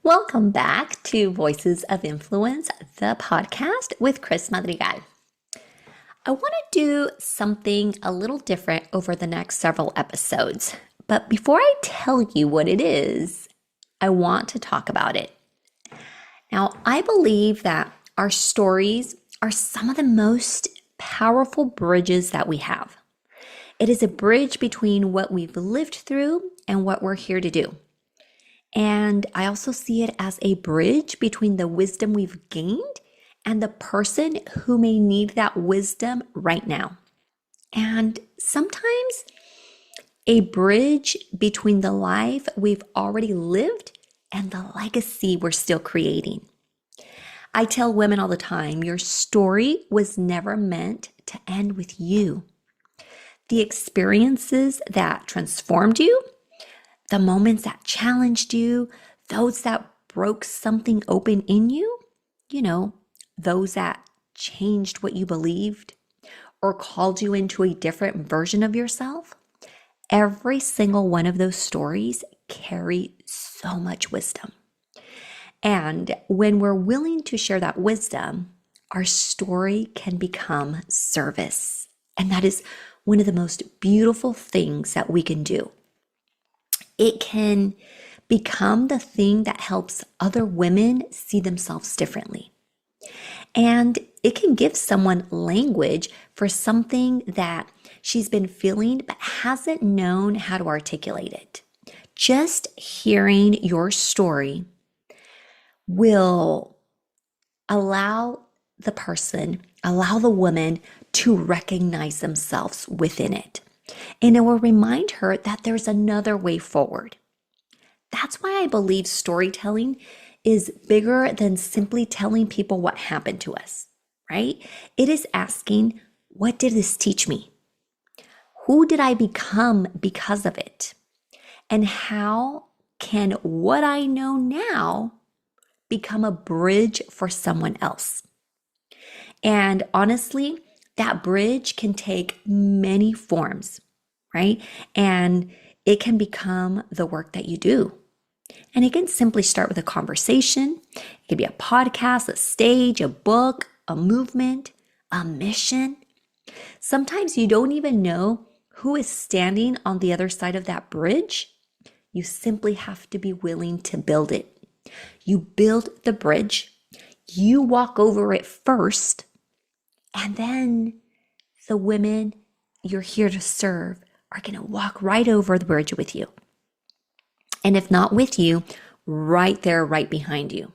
Welcome back to Voices of Influence, the podcast with Criss Madrigal. I want to do something a little different over the next several episodes. But before I tell you what it is, I want to talk about it. Now, I believe that our stories are some of the most powerful bridges that we have. It is a bridge between what we've lived through and what we're here to do. And I also see it as a bridge between the wisdom we've gained and the person who may need that wisdom right now. And sometimes a bridge between the life we've already lived and the legacy we're still creating. I tell women all the time, your story was never meant to end with you. The experiences that transformed you, the moments that challenged you, those that broke something open in you, those that changed what you believed or called you into a different version of yourself, every single one of those stories carry so much wisdom. And when we're willing to share that wisdom, our story can become service. And that is one of the most beautiful things that we can do. It can become the thing that helps other women see themselves differently. And it can give someone language for something that she's been feeling but hasn't known how to articulate it. Just hearing your story will allow the woman to recognize themselves within it. And it will remind her that there's another way forward. That's why I believe storytelling is bigger than simply telling people what happened to us, right? It is asking, what did this teach me? Who did I become because of it? And how can what I know now become a bridge for someone else? And honestly, that bridge can take many forms, right? And it can become the work that you do. And it can simply start with a conversation. It could be a podcast, a stage, a book, a movement, a mission. Sometimes you don't even know who is standing on the other side of that bridge. You simply have to be willing to build it. You build the bridge, you walk over it first, and then the women you're here to serve are going to walk right over the bridge with you. And if not with you, right there, right behind you.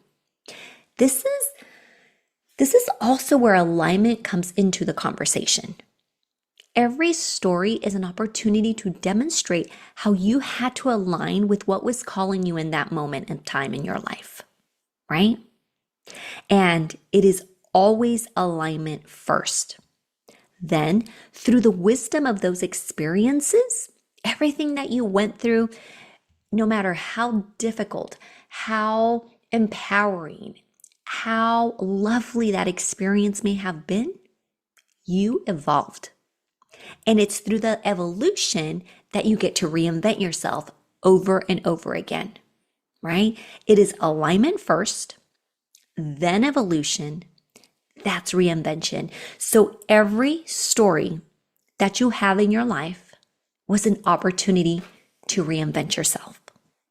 This is also where alignment comes into the conversation. Every story is an opportunity to demonstrate how you had to align with what was calling you in that moment and time in your life, right? And it is always alignment first. Then, through the wisdom of those experiences, everything that you went through, no matter how difficult, how empowering, how lovely that experience may have been, you evolved. And it's through the evolution that you get to reinvent yourself over and over again, right? It is alignment first, then evolution, that's reinvention. So every story that you have in your life was an opportunity to reinvent yourself,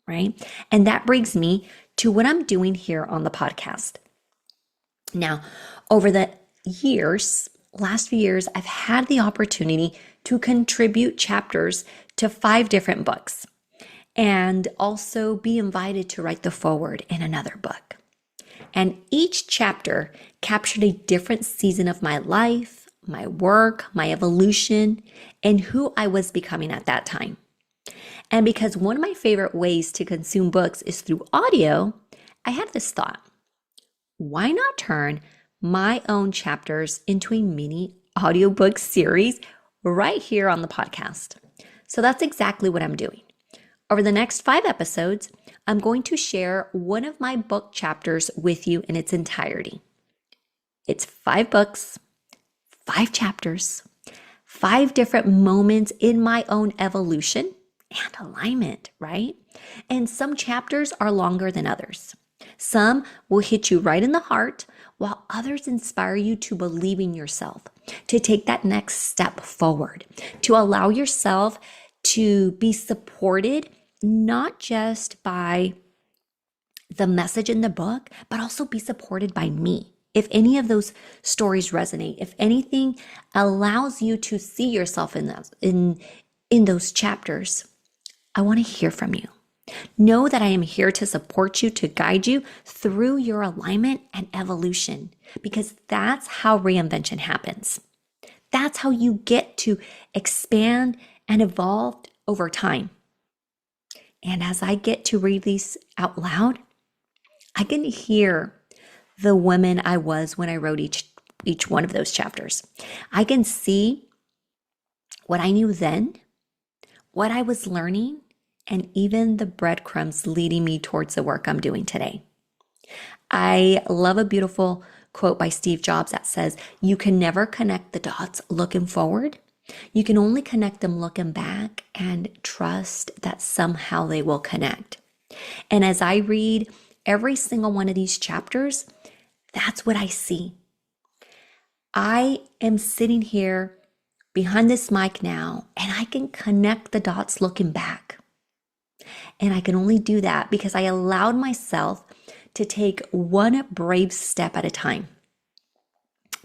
right? And that brings me to what I'm doing here on the podcast. Now, over the last few years, I've had the opportunity to contribute chapters to 5 different books and also be invited to write the foreword in another book. And each chapter captured a different season of my life, my work, my evolution, and who I was becoming at that time. And because one of my favorite ways to consume books is through audio, I had this thought. Why not turn my own chapters into a mini audiobook series right here on the podcast? So that's exactly what I'm doing. Over the next 5 episodes, I'm going to share one of my book chapters with you in its entirety. It's 5 books, 5 chapters, 5 different moments in my own evolution and alignment, right? And some chapters are longer than others. Some will hit you right in the heart, while others inspire you to believe in yourself, to take that next step forward, to allow yourself to be supported, not just by the message in the book, but also be supported by me. If any of those stories resonate, if anything allows you to see yourself in those chapters, I want to hear from you. Know that I am here to support you, to guide you through your alignment and evolution, because that's how reinvention happens. That's how you get to expand and evolve over time. And as I get to read these out loud, I can hear the woman I was when I wrote each one of those chapters. I can see what I knew then, what I was learning, and even the breadcrumbs leading me towards the work I'm doing today. I love a beautiful quote by Steve Jobs that says, "You can never connect the dots looking forward. You can only connect them looking back and trust that somehow they will connect." And as I read every single one of these chapters, that's what I see. I am sitting here behind this mic now, and I can connect the dots looking back. And I can only do that because I allowed myself to take one brave step at a time.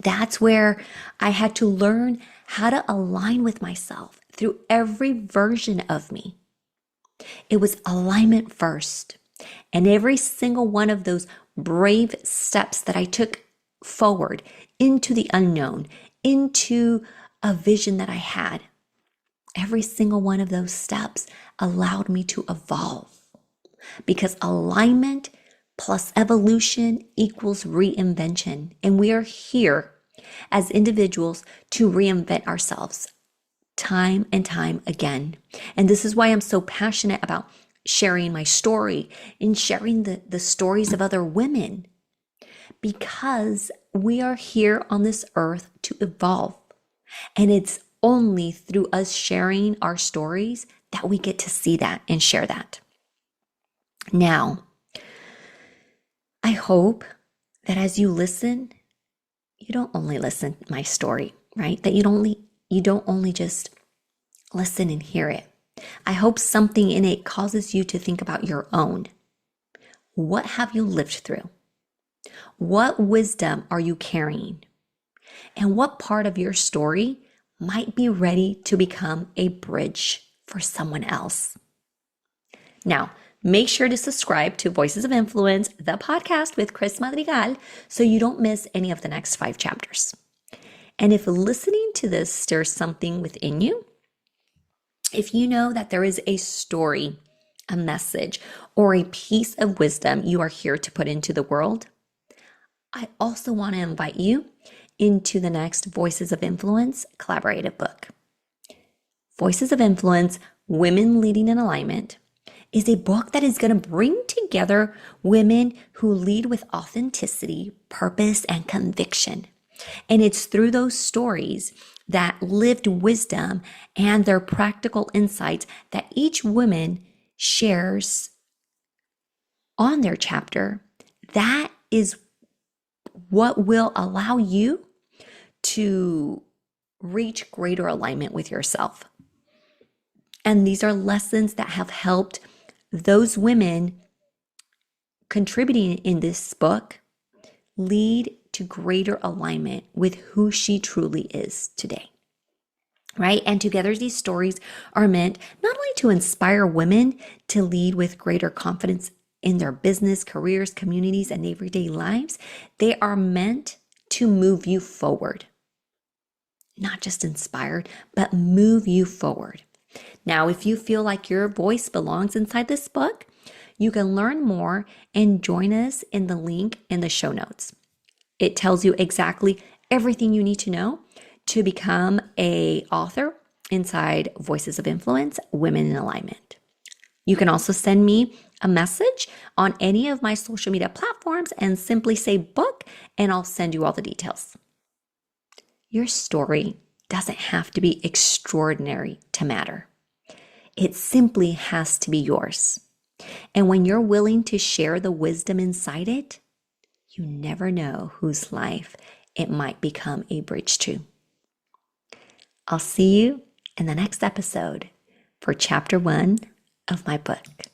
That's where I had to learn how to align with myself through every version of me. It was alignment first. And every single one of those brave steps that I took forward into the unknown, into a vision that I had, every single one of those steps allowed me to evolve, because alignment plus evolution equals reinvention. And we are here as individuals to reinvent ourselves time and time again. And this is why I'm so passionate about sharing my story and sharing the stories of other women, because we are here on this earth to evolve. And it's only through us sharing our stories that we get to see that and share that. Now, I hope that as you listen, you don't only listen to my story, right? That you don't only just listen and hear it. I hope something in it causes you to think about your own. What have you lived through? What wisdom are you carrying? And what part of your story might be ready to become a bridge for someone else? Now, make sure to subscribe to Voices of Influence, the podcast with Criss Madrigal, so you don't miss any of the next 5 chapters. And if listening to this stirs something within you, if you know that there is a story, a message, or a piece of wisdom you are here to put into the world, I also want to invite you into the next Voices of Influence collaborative book. Voices of Influence, Women Leading in Alignment, is a book that is going to bring together women who lead with authenticity, purpose, and conviction. And it's through those stories, that lived wisdom, and their practical insights that each woman shares on their chapter, that is what will allow you to reach greater alignment with yourself. And these are lessons that have helped those women contributing in this book lead to greater alignment with who she truly is today, right? And together, these stories are meant not only to inspire women to lead with greater confidence in their business, careers, communities, and everyday lives, they are meant to move you forward. Not just inspired, but move you forward. Now, if you feel like your voice belongs inside this book, you can learn more and join us in the link in the show notes. It tells you exactly everything you need to know to become an author inside Voices of Influence, Women in Alignment. You can also send me a message on any of my social media platforms and simply say book, and I'll send you all the details. Your story doesn't have to be extraordinary to matter. It simply has to be yours. And when you're willing to share the wisdom inside it, you never know whose life it might become a bridge to. I'll see you in the next episode for chapter 1 of my book.